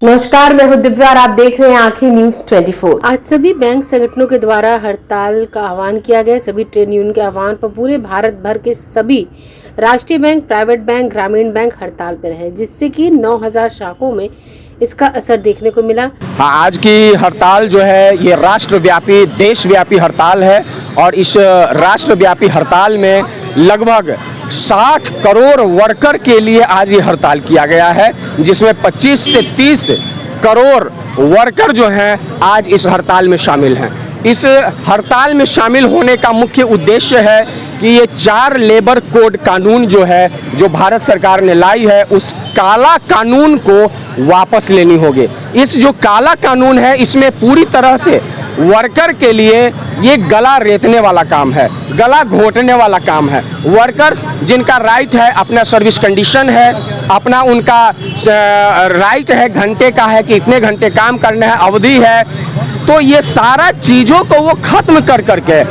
नमस्कार, मैं हूं दिव्या और आप देख रहे हैं आंखें न्यूज 24। आज सभी बैंक संगठनों के द्वारा हड़ताल का आह्वान किया गया। सभी ट्रेड यूनियन के आह्वान पर पूरे भारत भर के सभी राष्ट्रीय बैंक, प्राइवेट बैंक, ग्रामीण बैंक हड़ताल पर है, जिससे कि 9000 शाखाओं में इसका असर देखने को मिला। हाँ, आज की हड़ताल जो है ये राष्ट्रव्यापी, देशव्यापी हड़ताल है और इस राष्ट्रव्यापी हड़ताल में लगभग 60 करोड़ वर्कर के लिए आज ये हड़ताल किया गया है, जिसमें 25 से 30 करोड़ वर्कर जो हैं आज इस हड़ताल में शामिल हैं। इस हड़ताल में शामिल होने का मुख्य उद्देश्य है कि ये 4 लेबर कोड कानून जो है, जो भारत सरकार ने लाई है, उस काला कानून को वापस लेनी होगी। इस जो काला कानून है, इसमें पूरी तरह से वर्कर के लिए ये गला रेतने वाला काम है, गला घोंटने वाला काम है। वर्कर्स जिनका राइट है, अपना सर्विस कंडीशन है, अपना उनका राइट है, घंटे का है कि इतने घंटे काम करना है, अवधि है, तो ये सारा चीज़ों को वो ख़त्म कर करके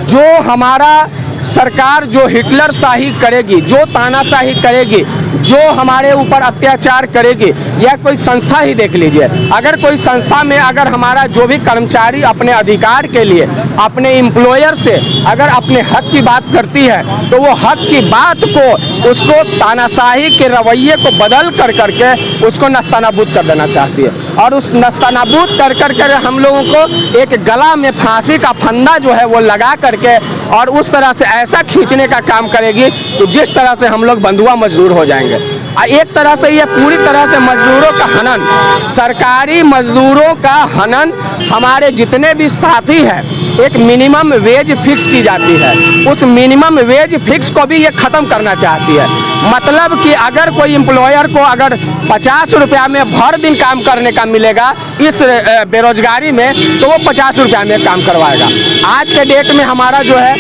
जो हमारा सरकार जो हिटलर शाही करेगी, जो तानाशाही करेगी, जो हमारे ऊपर अत्याचार करेगी, या कोई संस्था ही देख लीजिए, अगर कोई संस्था में अगर हमारा जो भी कर्मचारी अपने अधिकार के लिए अपने एम्प्लॉयर से अगर अपने हक की बात करती है, तो वो हक की बात को उसको तानाशाही के रवैये को बदल कर करके उसको नस्तानाबूद कर देना चाहती है। और उस नस्तानाबूद कर करके हम लोगों को एक गला में फांसी का फंदा जो है वो लगा करके और उस तरह से ऐसा खींचने का काम करेगी कि जिस तरह से हम लोग बंधुआ मजदूर हो जाएंगे। एक तरह से ये पूरी तरह से मजदूरों का हनन, सरकारी मजदूरों का हनन, हमारे जितने भी साथी हैं, एक मिनिमम वेज फिक्स की जाती है, उस मिनिमम वेज फिक्स को भी ये ख़त्म करना चाहती है। मतलब कि अगर कोई एम्प्लॉयर को अगर 50 रुपया में भर दिन काम करने का मिलेगा इस बेरोजगारी में, तो वो 50 रुपया में काम करवाएगा। आज के डेट में हमारा जो है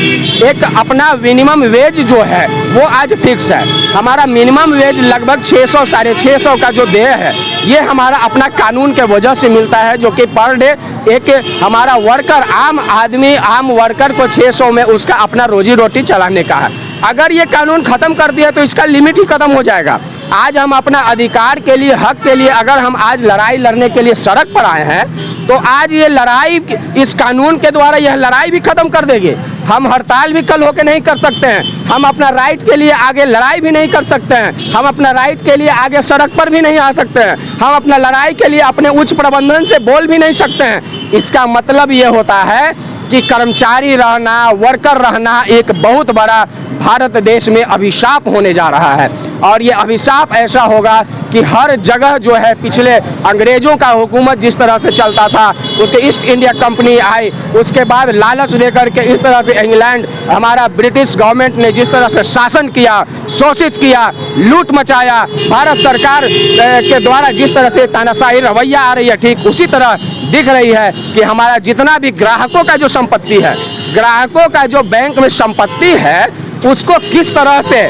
एक अपना मिनिमम वेज जो है वो आज फिक्स है। हमारा मिनिमम वेज लगभग 600 साढ़े 600 का जो देय है, ये हमारा अपना कानून के वजह से मिलता है, जो कि पर डे एक हमारा वर्कर, आम आदमी, आम वर्कर को 600 में उसका अपना रोजी रोटी चलाने का है। अगर ये कानून ख़त्म कर दिया तो इसका लिमिट ही ख़त्म हो जाएगा। आज हम अपना अधिकार के लिए, हक के लिए अगर हम आज लड़ाई लड़ने के लिए सड़क पर आए हैं, तो आज ये लड़ाई इस कानून के द्वारा यह लड़ाई भी ख़त्म कर देगी। हम हड़ताल भी कल होकर नहीं कर सकते हैं, हम अपना राइट के लिए आगे लड़ाई भी नहीं कर सकते हैं, हम अपना राइट के लिए आगे सड़क पर भी नहीं आ सकते हैं, हम अपना लड़ाई के लिए अपने उच्च प्रबंधन से बोल भी नहीं सकते हैं। इसका मतलब ये होता है कि कर्मचारी रहना, वर्कर रहना एक बहुत बड़ा भारत देश में अभिशाप होने जा रहा है। और ये अभिशाप ऐसा होगा कि हर जगह जो है, पिछले अंग्रेज़ों का हुकूमत जिस तरह से चलता था, उसके ईस्ट इंडिया कंपनी आई, उसके बाद लालच लेकर के इस तरह से इंग्लैंड, हमारा ब्रिटिश गवर्नमेंट ने जिस तरह से शासन किया, शोषित किया, लूट मचाया, भारत सरकार के द्वारा जिस तरह से तानाशाही रवैया आ रही है, ठीक उसी तरह दिख रही है कि हमारा जितना भी ग्राहकों का जो संपत्ति है, ग्राहकों का जो बैंक में संपत्ति है, उसको किस तरह से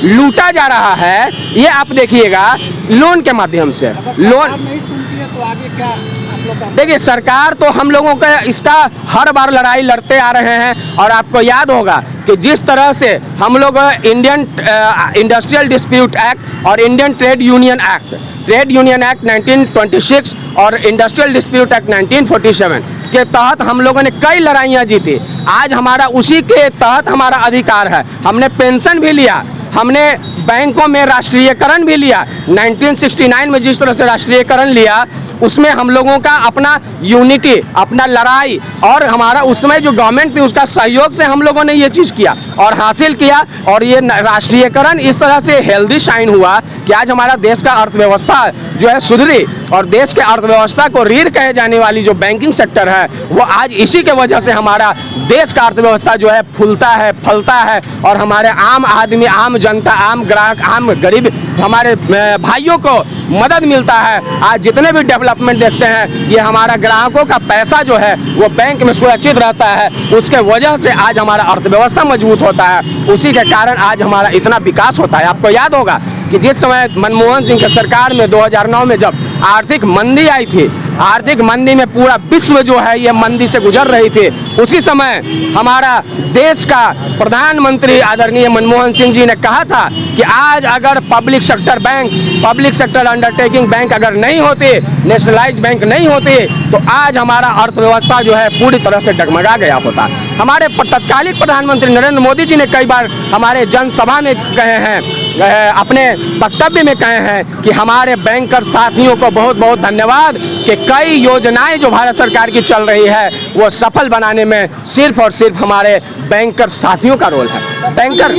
लूटा जा रहा है, ये आप देखिएगा। लोन के माध्यम से लोन, देखिए सरकार तो हम लोगों का इसका हर बार लड़ाई लड़ते आ रहे हैं। और आपको याद होगा कि जिस तरह से हम लोग इंडियन इंडस्ट्रियल डिस्प्यूट एक्ट और इंडियन ट्रेड यूनियन एक्ट 1926 और इंडस्ट्रियल डिस्प्यूट एक्ट 1947 के तहत हम लोगों ने कई लड़ाइयाँ जीती। आज हमारा उसी के तहत हमारा अधिकार है। हमने पेंशन भी लिया, हमने बैंकों में राष्ट्रीयकरण भी लिया। 1969 में जिस तरह से राष्ट्रीयकरण लिया, उसमें हम लोगों का अपना यूनिटी, अपना लड़ाई, और हमारा उसमें जो गवर्नमेंट थी उसका सहयोग से हम लोगों ने ये चीज़ किया और हासिल किया। और ये राष्ट्रीयकरण इस तरह से हेल्दी साइन हुआ कि आज हमारा देश का अर्थव्यवस्था जो है सुधरी, और देश के अर्थव्यवस्था को रीढ़ कहे जाने वाली जो बैंकिंग सेक्टर है, वो आज इसी के वजह से हमारा देश का अर्थव्यवस्था जो है फूलता है, फलता है। और हमारे आम आदमी, आम जनता, आम ग्राहक, आम गरीब हमारे भाइयों को मदद मिलता है। आज जितने भी डेवलपमेंट देखते हैं, ये हमारा ग्राहकों का पैसा जो है वो बैंक में सुरक्षित रहता है, उसके वजह से आज हमारा अर्थव्यवस्था मजबूत होता है। उसी के कारण आज हमारा इतना विकास होता है। आपको याद होगा कि जिस समय मनमोहन सिंह की सरकार में 2009 में जब आर्थिक मंदी आई थी, आर्थिक मंदी में पूरा विश्व जो है ये मंदी से गुजर रही थी, उसी समय हमारा देश का प्रधानमंत्री आदरणीय मनमोहन सिंह जी ने कहा था कि आज अगर पब्लिक सेक्टर अंडरटेकिंग बैंक अगर नहीं होती, नेशनलाइज्ड बैंक नहीं होती, तो आज हमारा अर्थव्यवस्था जो है पूरी तरह से डगमगा गया होता। हमारे तत्कालीन प्रधानमंत्री नरेंद्र मोदी जी ने कई बार हमारे जनसभा में कहे हैं, अपने वक्तव्य में कहे हैं कि हमारे बैंकर साथियों को बहुत बहुत धन्यवाद कि कई योजनाएं जो भारत सरकार की चल रही है वो सफल बनाने में सिर्फ और सिर्फ हमारे बैंकर साथियों का रोल है। बैंकर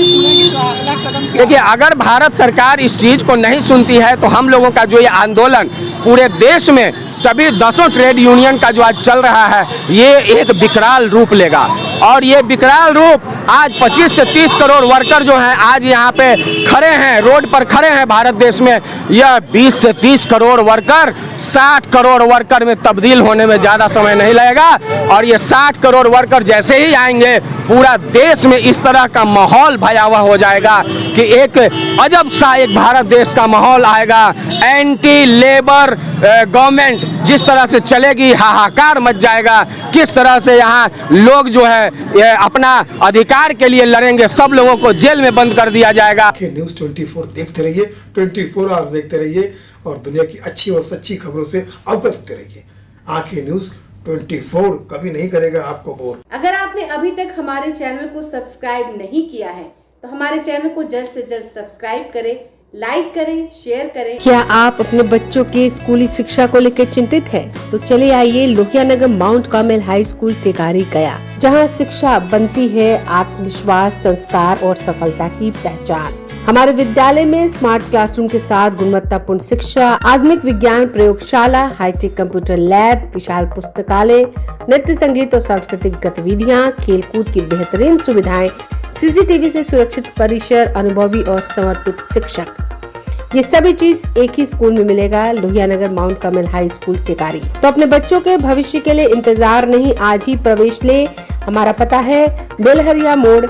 देखिए, अगर भारत सरकार इस चीज़ को नहीं सुनती है तो हम लोगों का जो ये आंदोलन पूरे देश में सभी 10 ट्रेड यूनियन का जो आज चल रहा है ये एक विकराल रूप लेगा। और ये विकराल रूप आज 25 से 30 करोड़ वर्कर जो हैं आज यहाँ पे खड़े हैं, रोड पर खड़े हैं भारत देश में, यह 20 से 30 करोड़ वर्कर 60 करोड़ वर्कर में तब्दील होने में ज़्यादा समय नहीं लगेगा। और ये 60 करोड़ वर्कर जैसे ही आएंगे पूरा देश में इस तरह का माहौल भयावह हो जाएगा कि एक अजब सा एक भारत देश का माहौल आएगा। एंटी लेबर गवर्नमेंट जिस तरह से चलेगी, हाहाकार मच जाएगा। किस तरह से यहाँ लोग जो है ये अपना अधिकार के लिए लड़ेंगे, सब लोगों को जेल में बंद कर दिया जाएगा। न्यूज़ 24 देखते रहिए, 24 आवर्स देखते रहिए और दुनिया की अच्छी और सच्ची खबरों से अवगत होते रहिए। आंखें न्यूज़ 24 कभी नहीं करेगा आपको बोर। अगर आपने अभी तक हमारे चैनल को सब्सक्राइब नहीं किया है तो हमारे चैनल को जल्द से जल्द सब्सक्राइब करें, लाइक करें, शेयर करें। क्या आप अपने बच्चों के स्कूली शिक्षा को लेकर चिंतित हैं? तो चले आइए Lohia Nagar Mount Carmel high school Tekari Gaya, जहां शिक्षा बनती है आत्मविश्वास, संस्कार और सफलता की पहचान। हमारे विद्यालय में स्मार्ट क्लासरूम के साथ गुणवत्तापूर्ण शिक्षा, आधुनिक विज्ञान प्रयोगशाला, हाईटेक कंप्यूटर लैब, विशाल पुस्तकालय, नृत्य, संगीत और सांस्कृतिक गतिविधियां, खेलकूद की बेहतरीन सुविधाएं, सीसीटीवी से सुरक्षित परिसर, अनुभवी और समर्पित शिक्षक, ये सभी चीज एक ही स्कूल में मिलेगा। Lohia Nagar Mount Carmel high school Tekari. तो अपने बच्चों के भविष्य के लिए इंतजार नहीं, आज ही प्रवेश ले। हमारा पता है बेलहरिया मोड़,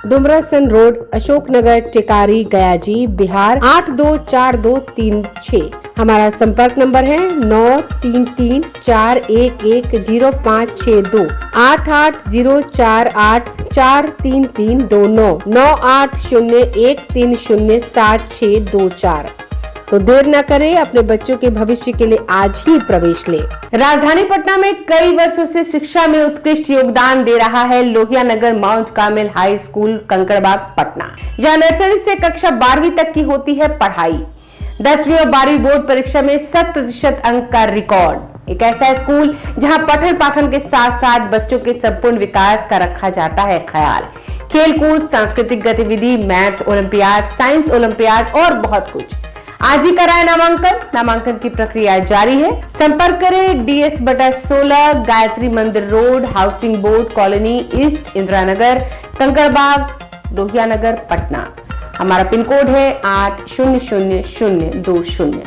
डुमरासन रोड, अशोक नगर, टेकारी, गया जी, बिहार 824236। हमारा संपर्क नंबर है 9334110562, 8804843329, 9801307624। तो देर न करें, अपने बच्चों के भविष्य के लिए आज ही प्रवेश ले। राजधानी पटना में कई वर्षों से शिक्षा में उत्कृष्ट योगदान दे रहा है Lohia Nagar Mount Carmel high school Kankarbagh Patna, जहां नर्सरी से कक्षा 12वीं तक की होती है पढ़ाई। 10वीं और 12वीं बोर्ड परीक्षा में 100% अंक का रिकॉर्ड। एक ऐसा स्कूल जहां पठन पाठन के साथ साथ बच्चों के संपूर्ण विकास का रखा जाता है ख्याल। खेलकूद, सांस्कृतिक गतिविधि, मैथ ओलंपियाड, साइंस ओलंपियाड और बहुत कुछ। आज ही कराए नामांकन की प्रक्रिया जारी है। संपर्क करें DS/16 Gayatri Mandir road, housing board colony east, Indira Nagar, Kankarbagh, Lohia Nagar, Patna. हमारा पिन कोड है 800020।